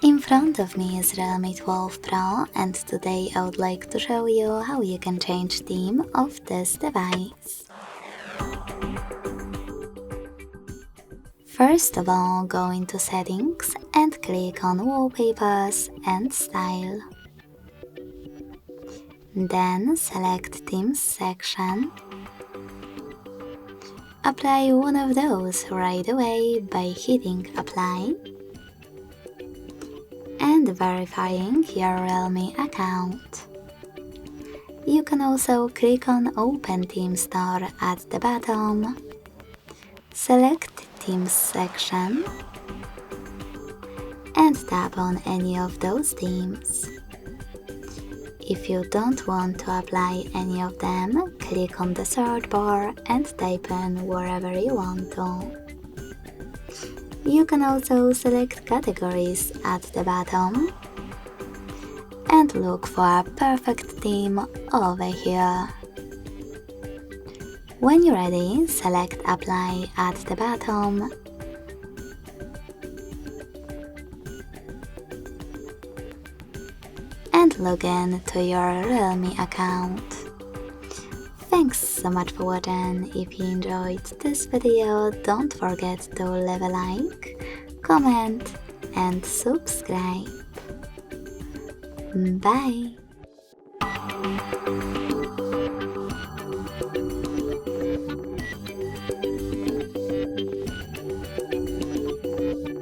In front of me is Realme 12 Pro, and today I would like to show you how you can change theme of this device. First of all, go into Settings and click on Wallpapers and Style. Then select Themes section. Apply one of those right away by hitting Apply and verifying your Realme account. You can also click on Open Theme Store at the bottom. Select Themes section and tap on any of those themes. If you don't want to apply any of them, click on the search bar and type in wherever you want to. You can also select categories at the bottom and look for a perfect theme over here. When you're ready, select Apply at the bottom and log in to your Realme account. Thanks so much for watching. If you enjoyed this video, don't forget to leave a like, comment and subscribe. Bye!